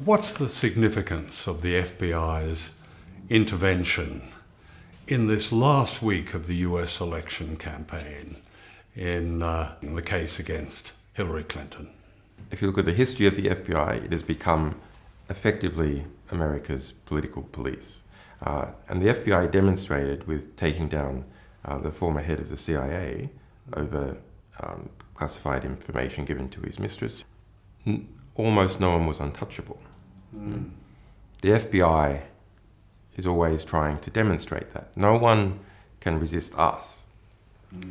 What's the significance of the FBI's intervention in this last week of the US election campaign in the case against Hillary Clinton? If you look at the history of the FBI, it has become effectively America's political police. And the FBI demonstrated with taking down the former head of the CIA over classified information given to his mistress. Almost no one was untouchable. The FBI is always trying to demonstrate that. No one can resist us.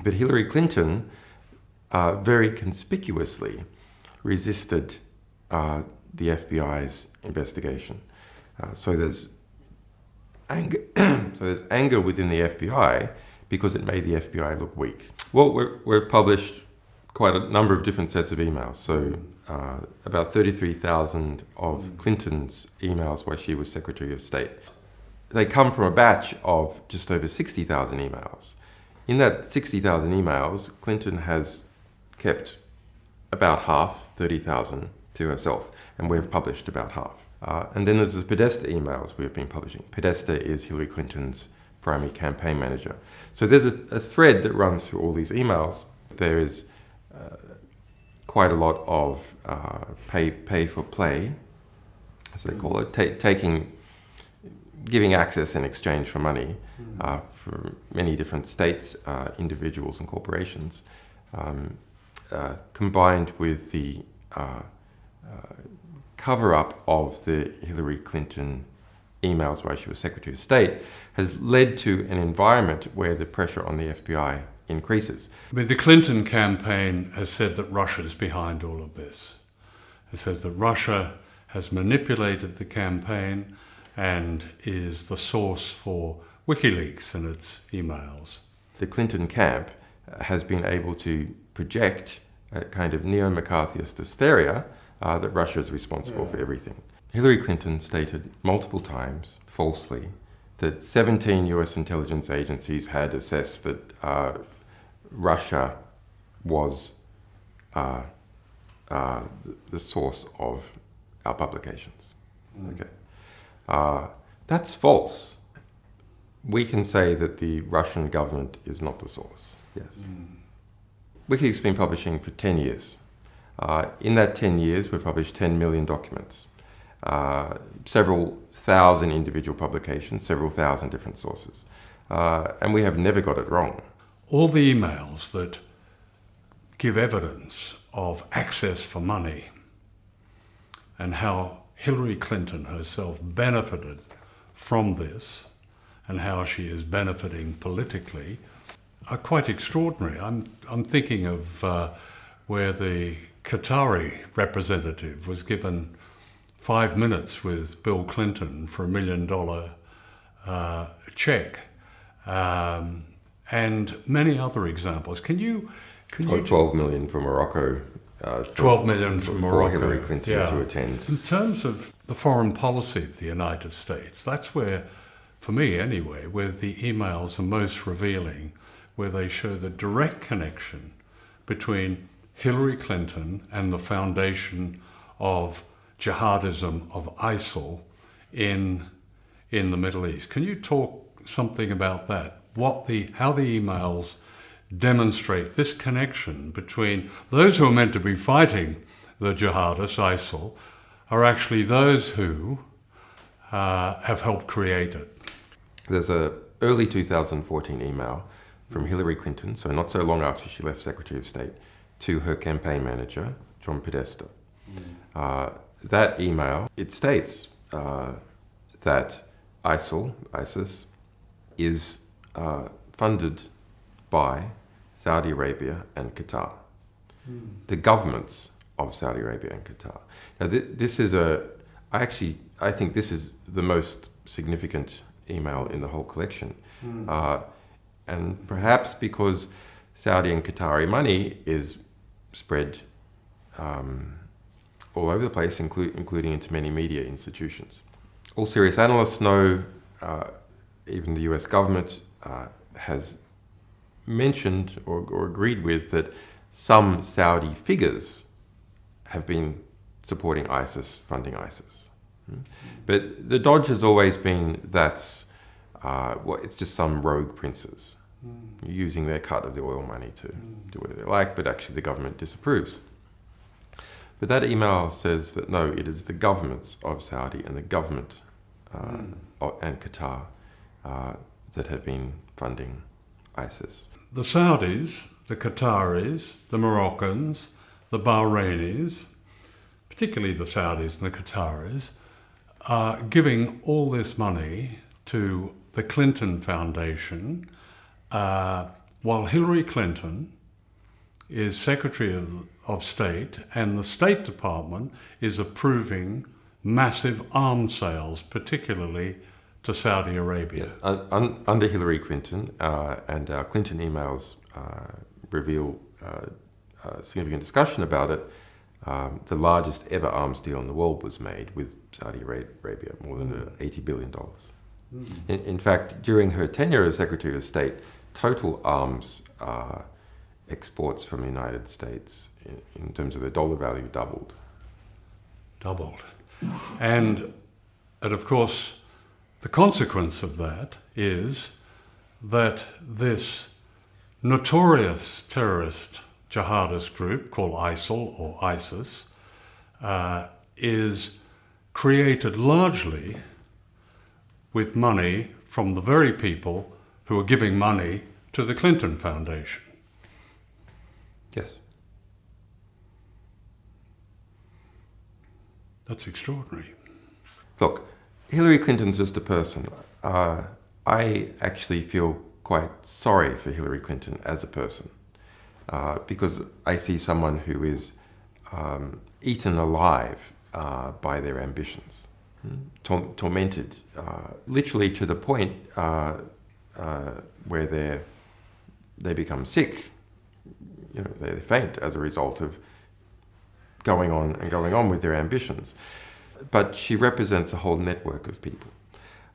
But Hillary Clinton very conspicuously resisted the FBI's investigation. So there's anger within the FBI because it made the FBI look weak. Well, we've published quite a number of different sets of emails. So about 33,000 of Clinton's emails while she was Secretary of State. They come from a batch of just over 60,000 emails. In that 60,000 emails, Clinton has kept about half, 30,000, to herself, and we've published about half. And then there's the Podesta emails we've been publishing. Podesta is Hillary Clinton's primary campaign manager. So there's a thread that runs through all these emails. There is quite a lot of pay for play, as they call it, giving access in exchange for money for many different states, individuals and corporations, combined with the cover-up of the Hillary Clinton emails while she was Secretary of State, has led to an environment where the pressure on the FBI increases. I mean, the Clinton campaign has said that Russia is behind all of this. It says that Russia has manipulated the campaign and is the source for WikiLeaks and its emails. The Clinton camp has been able to project a kind of neo-McCarthyist hysteria that Russia is responsible for everything. Hillary Clinton stated multiple times, falsely, that 17 US intelligence agencies had assessed that Russia was the source of our publications. Okay. That's false. We can say that the Russian government is not the source. Yes. WikiLeaks has been publishing for 10 years. In that 10 years, we've published 10 million documents, several thousand individual publications, several thousand different sources. And we have never got it wrong. All the emails that give evidence of access for money and how Hillary Clinton herself benefited from this and how she is benefiting politically are quite extraordinary. I'm thinking of where the Qatari representative was given 5 minutes with Bill Clinton for $1 million check, and many other examples. Can you 12 million for Morocco. 12 million for Morocco. For Hillary Clinton to attend. In terms of the foreign policy of the United States, that's where, for me anyway, where the emails are most revealing, where they show the direct connection between Hillary Clinton and the foundation of jihadism, of ISIL in the Middle East. Can you talk something about that? How the emails demonstrate this connection between those who are meant to be fighting the jihadists, ISIL, are actually those who have helped create it. There's an early 2014 email from Hillary Clinton, so not so long after she left Secretary of State, to her campaign manager, John Podesta. That email, it states that ISIS, is funded by Saudi Arabia and Qatar, the governments of Saudi Arabia and Qatar. Now, this is I think this is the most significant email in the whole collection. And perhaps because Saudi and Qatari money is spread all over the place, including into many media institutions. All serious analysts know, even the US government has mentioned or agreed with that some Saudi figures have been supporting ISIS, funding ISIS. But the dodge has always been that's it's just some rogue princes using their cut of the oil money to do whatever they like, but actually the government disapproves. But that email says that no, it is the governments of Saudi and the government and Qatar that have been funding ISIS. The Saudis, the Qataris, the Moroccans, the Bahrainis, particularly the Saudis and the Qataris, are giving all this money to the Clinton Foundation, while Hillary Clinton is Secretary of State and the State Department is approving massive arms sales, particularly to Saudi Arabia. Under Hillary Clinton, and our Clinton emails reveal significant discussion about it, the largest ever arms deal in the world was made with Saudi Arabia, more than $80 billion. In fact, during her tenure as Secretary of State, total arms exports from the United States in terms of their dollar value doubled. And of course, the consequence of that is that this notorious terrorist jihadist group called ISIL or ISIS is created largely with money from the very people who are giving money to the Clinton Foundation. Yes. That's extraordinary. Look, Hillary Clinton's just a person. I actually feel quite sorry for Hillary Clinton as a person because I see someone who is eaten alive by their ambitions, tormented, literally to the point where they become sick. You know, they faint as a result of going on with their ambitions. But she represents a whole network of people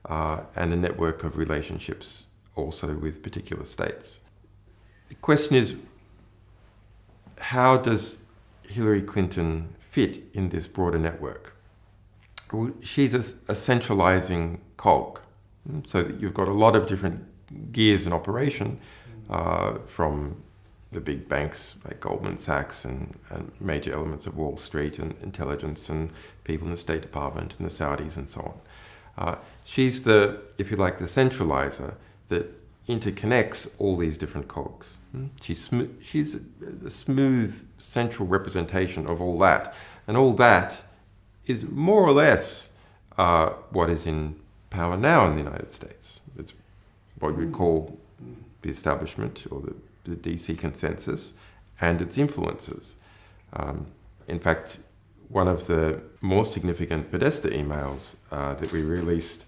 and a network of relationships also with particular states. The question is, how does Hillary Clinton fit in this broader network? Well, she's a centralizing cog, so that you've got a lot of different gears in operation from the big banks like Goldman Sachs and major elements of Wall Street and intelligence and people in the State Department and the Saudis and so on. She's the, if you like, the centralizer that interconnects all these different cogs. She's a smooth central representation of all that. And all that is more or less what is in power now in the United States. It's what we call the establishment or the DC consensus and its influences. In fact, one of the more significant Podesta emails that we released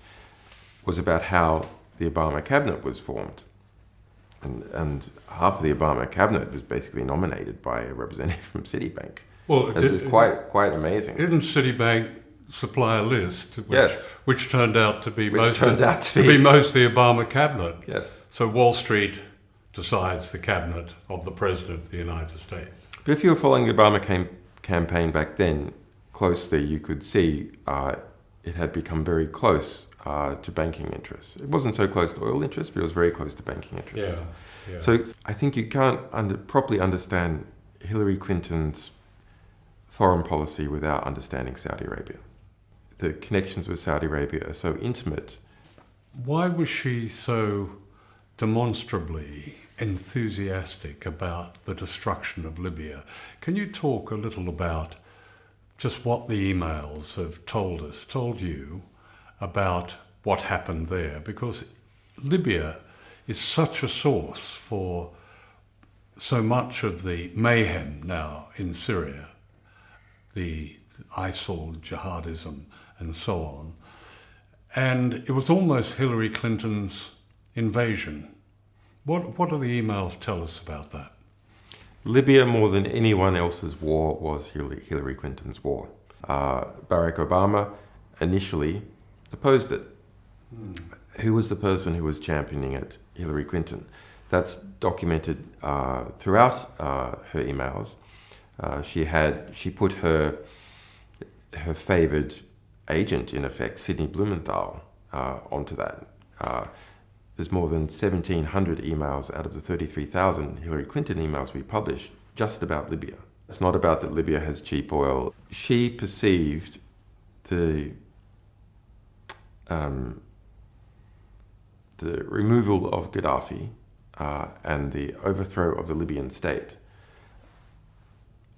was about how the Obama cabinet was formed. And half of the Obama cabinet was basically nominated by a representative from Citibank. Well, it's quite amazing. Didn't Citibank supply a list which turned out to be mostly the Obama cabinet? Yes. So Wall Street decides the cabinet of the President of the United States. But if you were following the Obama campaign back then closely, you could see it had become very close to banking interests. It wasn't so close to oil interests, but it was very close to banking interests. Yeah. So I think you can't properly understand Hillary Clinton's foreign policy without understanding Saudi Arabia. The connections with Saudi Arabia are so intimate. Why was she so demonstrably enthusiastic about the destruction of Libya? Can you talk a little about just what the emails have told you about what happened there, because Libya is such a source for so much of the mayhem now in Syria, the ISIL, jihadism, and so on. And it was almost Hillary Clinton's invasion. What do the emails tell us about that? Libya, more than anyone else's war, was Hillary Clinton's war. Barack Obama initially opposed it. Who was the person who was championing it? Hillary Clinton. That's documented throughout her emails. She put her favoured agent, in effect, Sidney Blumenthal, onto that. There's more than 1,700 emails out of the 33,000 Hillary Clinton emails we published just about Libya. It's not about that Libya has cheap oil. She perceived the removal of Gaddafi and the overthrow of the Libyan state,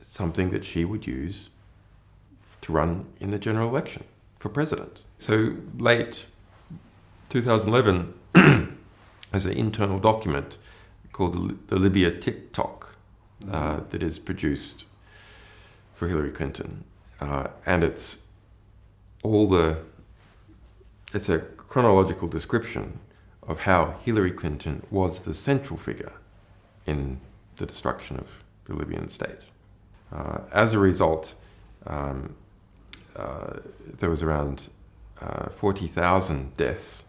something that she would use to run in the general election for president. So late 2011, there's an internal document called the Libya TikTok that is produced for Hillary Clinton, and it's a chronological description of how Hillary Clinton was the central figure in the destruction of the Libyan state. As a result, there was around 40,000 deaths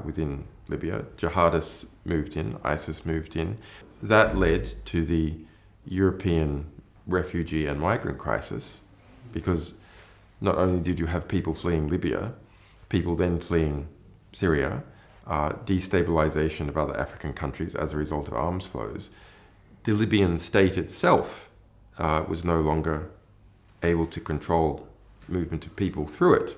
within Libya. Jihadists moved in, ISIS moved in. That led to the European refugee and migrant crisis, because not only did you have people fleeing Libya, people then fleeing Syria, destabilization of other African countries as a result of arms flows. The Libyan state itself was no longer able to control movement of people through it.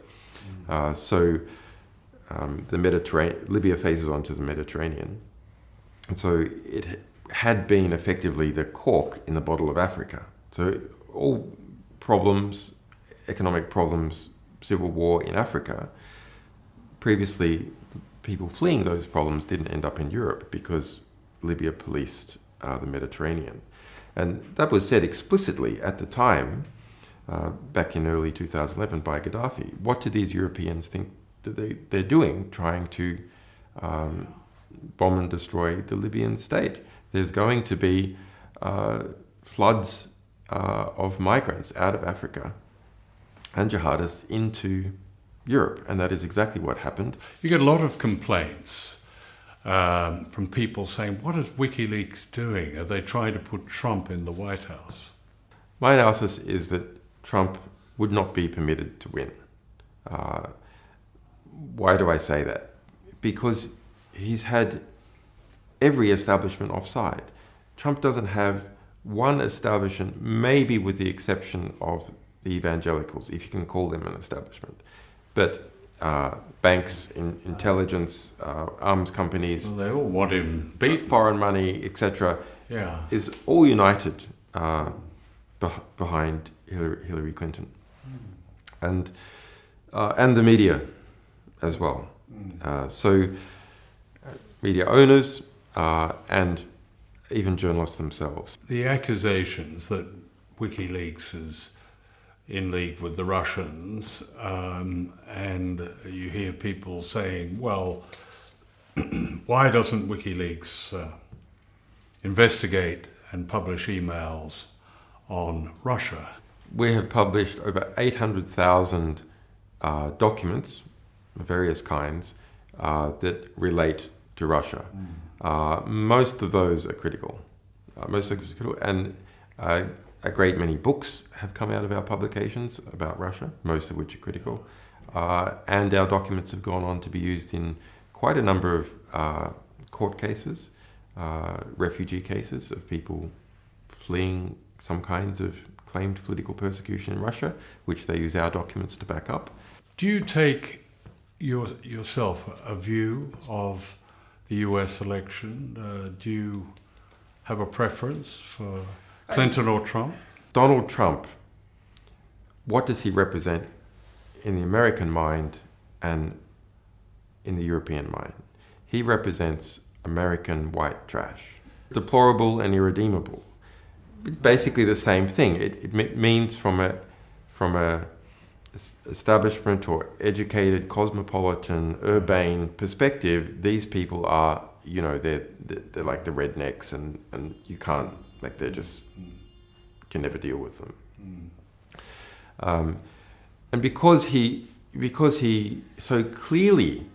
Libya faces onto the Mediterranean. And so it had been effectively the cork in the bottle of Africa. So all problems, economic problems, civil war in Africa, previously people fleeing those problems didn't end up in Europe because Libya policed the Mediterranean. And that was said explicitly at the time, back in early 2011 by Gaddafi. What do these Europeans think that they're doing, trying to bomb and destroy the Libyan state? There's going to be floods of migrants out of Africa and jihadists into Europe, and that is exactly what happened. You get a lot of complaints from people saying, what is WikiLeaks doing? Are they trying to put Trump in the White House? My analysis is that Trump would not be permitted to win. Why do I say that? Because he's had every establishment offside. Trump doesn't have one establishment, maybe with the exception of the evangelicals, if you can call them an establishment. But banks, intelligence, arms companies, well, they all want him beat. Foreign money, etc., yeah, is all united behind Hillary Clinton, and the media as well. So media owners and even journalists themselves. The accusations that WikiLeaks is in league with the Russians, and you hear people saying, well, why doesn't WikiLeaks investigate and publish emails on Russia? We have published over 800,000 documents of various kinds that relate to Russia. Most of those are critical. And a great many books have come out of our publications about Russia, most of which are critical. And our documents have gone on to be used in quite a number of court cases, refugee cases of people fleeing some kinds of claimed political persecution in Russia, which they use our documents to back up. Do you take yourself a view of the US election? Do you have a preference for Clinton or Trump? Donald Trump what does he represent in the American mind and in the European mind? He represents American white trash. Deplorable and irredeemable. Basically the same thing. It means from a establishment or educated, cosmopolitan, urbane perspective, these people are, you know, they're like the rednecks, and you can't, like, they just can never deal with them. And because he so clearly,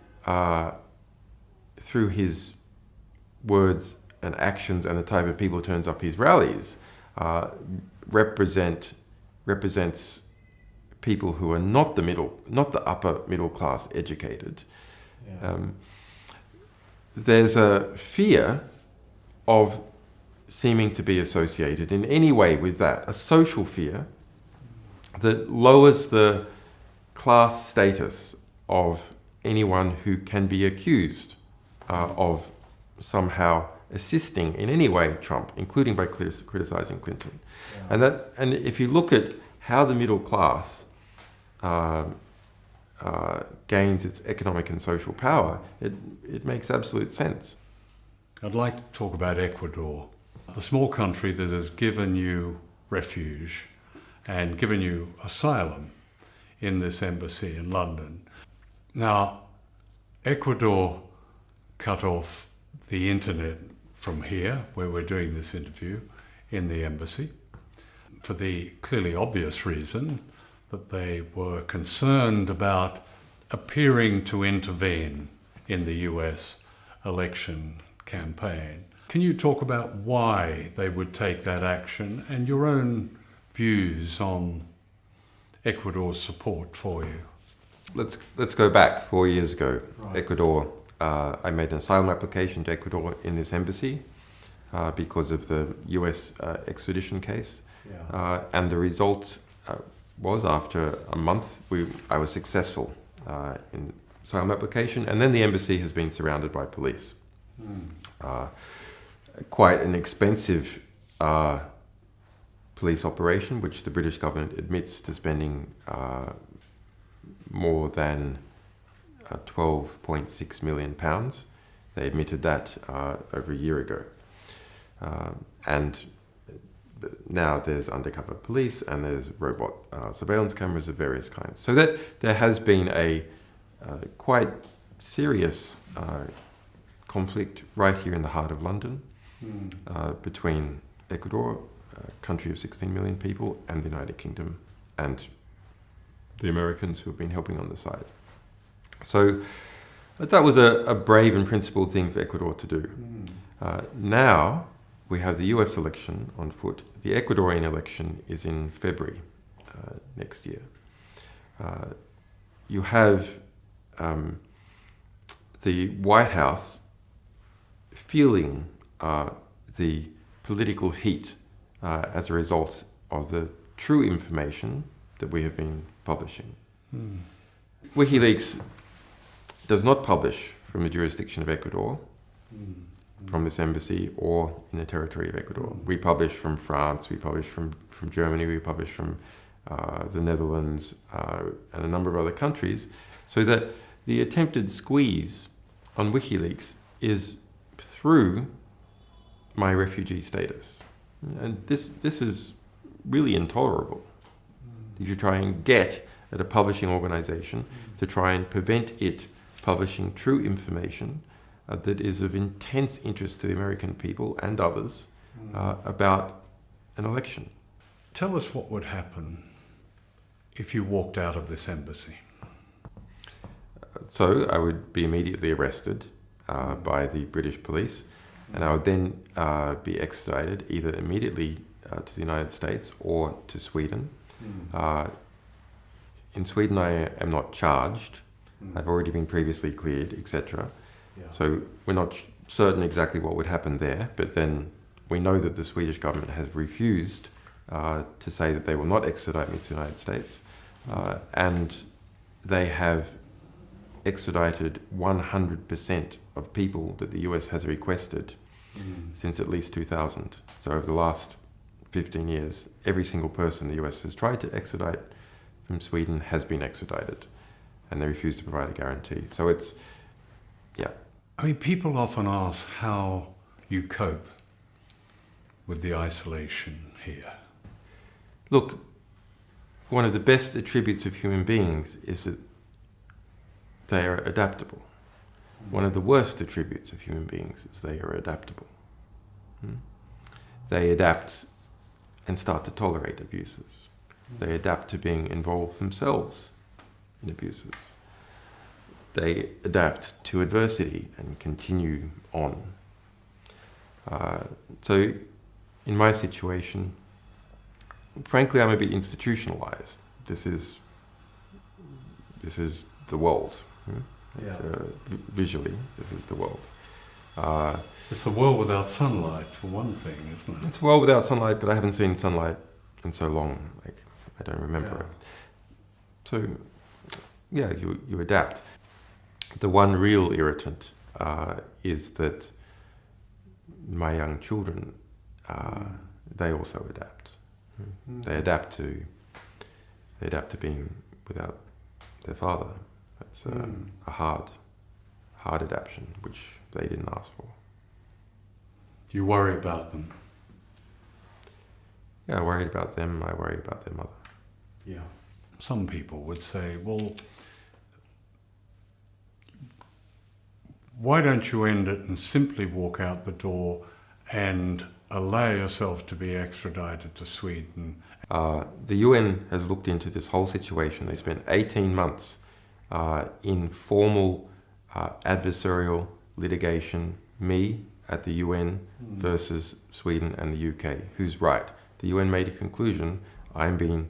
through his words and actions and the type of people who turns up his rallies, represents people who are not the upper middle class educated. Yeah. There's a fear of seeming to be associated in any way with that, a social fear that lowers the class status of anyone who can be accused of somehow assisting in any way Trump, including by criticizing Clinton. Yeah. And if you look at how the middle class gains its economic and social power, it makes absolute sense. I'd like to talk about Ecuador, the small country that has given you refuge and given you asylum in this embassy in London. Now, Ecuador cut off the internet from here, where we're doing this interview, in the embassy, for the clearly obvious reason that they were concerned about appearing to intervene in the US election campaign. Can you talk about why they would take that action and your own views on Ecuador's support for you? Let's go back 4 years ago. Right. Ecuador, I made an asylum application to Ecuador in this embassy because of the US extradition case. Yeah. And the result was, after a month, I was successful in asylum application, and then the embassy has been surrounded by police. Quite an expensive police operation, which the British government admits to spending more than £12.6 million. They admitted that over a year ago. And now there's undercover police and there's robot surveillance cameras of various kinds. So that there has been a quite serious conflict right here in the heart of London between Ecuador, a country of 16 million people, and the United Kingdom and the Americans who have been helping on the side. So that was a brave and principled thing for Ecuador to do. Now we have the US election on foot. The Ecuadorian election is in February next year. You have the White House feeling the political heat as a result of the true information that we have been publishing. WikiLeaks does not publish from the jurisdiction of Ecuador, from this embassy, or in the territory of Ecuador. We publish from France, we publish from Germany, we publish from the Netherlands, and a number of other countries, so that the attempted squeeze on WikiLeaks is through my refugee status. And this is really intolerable. If you try and get at a publishing organization to try and prevent it publishing true information that is of intense interest to the American people and others about an election. Tell us what would happen if you walked out of this embassy. So I would be immediately arrested by the British police, and I would then be extradited either immediately to the United States or to Sweden. In Sweden I am not charged. I've already been previously cleared, etc. Yeah. So we're not certain exactly what would happen there, but then we know that the Swedish government has refused to say that they will not extradite me to the United States, and they have extradited 100% of people that the US has requested since at least 2000. So over the last 15 years, every single person the US has tried to extradite from Sweden has been extradited, and they refuse to provide a guarantee. So it's, yeah. I mean, people often ask how you cope with the isolation here. Look, one of the best attributes of human beings is that they are adaptable. One of the worst attributes of human beings is they are adaptable. They adapt and start to tolerate abuses. They adapt to being involved themselves in abuses. They adapt to adversity and continue on. So in my situation, frankly, I'm a bit institutionalized. This is the world. Yeah. Visually, this is the world. It's the world without sunlight, for one thing, isn't it? It's a world without sunlight, but I haven't seen sunlight in so long. Like, I don't remember it. So, yeah, you adapt. The one real irritant is that my young children, they also adapt. They adapt to being without their father. That's a hard adaptation, which they didn't ask for. Do you worry about them? Yeah, I worried about them. I worry about their mother. Yeah. Some people would say, well, why don't you end it and simply walk out the door and allow yourself to be extradited to Sweden? The UN has looked into this whole situation. They spent 18 months in formal adversarial litigation, me at the UN versus Sweden and the UK. Who's right? The UN made a conclusion. I'm being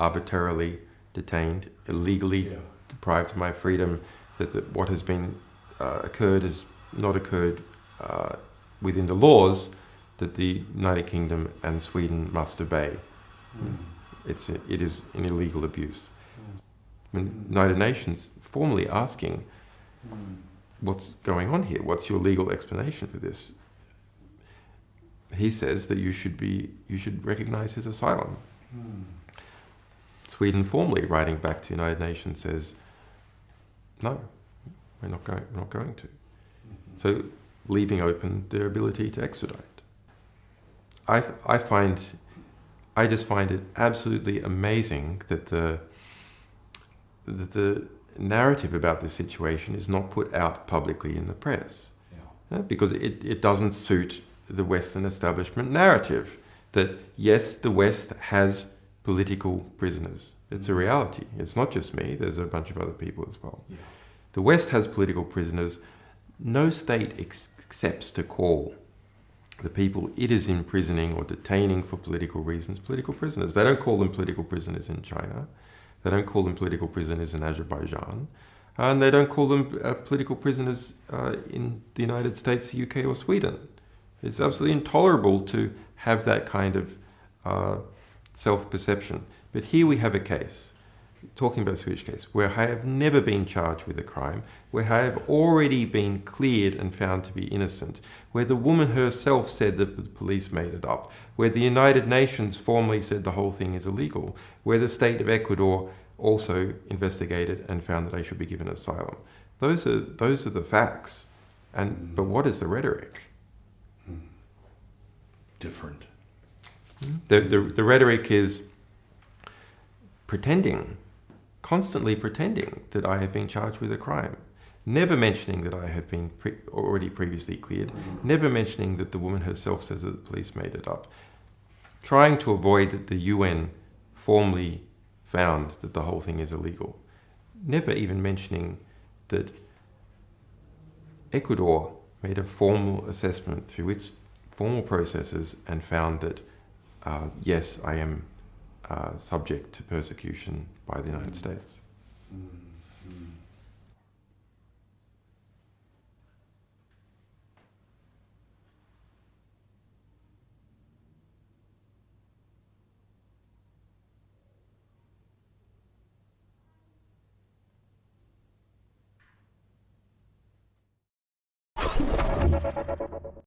arbitrarily detained, illegally deprived of my freedom, that what has been occurred has not occurred within the laws that the United Kingdom and Sweden must obey. It is an illegal abuse. When United Nations formally asking, what's going on here? What's your legal explanation for this? He says that you should recognize his asylum. Sweden formally writing back to United Nations says, no, we're not going to. So leaving open their ability to extradite. I just find it absolutely amazing that the narrative about this situation is not put out publicly in the press, because it doesn't suit the Western establishment narrative that yes, the West has political prisoners. It's a reality. It's not just me. There's a bunch of other people as well. Yeah. The West has political prisoners. No state accepts to call the people it is imprisoning or detaining for political reasons political prisoners. They don't call them political prisoners in China. They don't call them political prisoners in Azerbaijan. And they don't call them political prisoners in the United States, the UK, or Sweden. It's absolutely intolerable to have that kind of self-perception. But here we have a case, talking about the Swedish case, where I have never been charged with a crime, where I have already been cleared and found to be innocent, where the woman herself said that the police made it up, where the United Nations formally said the whole thing is illegal, where the state of Ecuador also investigated and found that I should be given asylum. Those are the facts. But what is the rhetoric? Different. The rhetoric is pretending, constantly pretending that I have been charged with a crime, never mentioning that I have been already previously cleared, never mentioning that the woman herself says that the police made it up, trying to avoid that the UN formally found that the whole thing is illegal, never even mentioning that Ecuador made a formal assessment through its formal processes and found that yes, I am subject to persecution by the United States.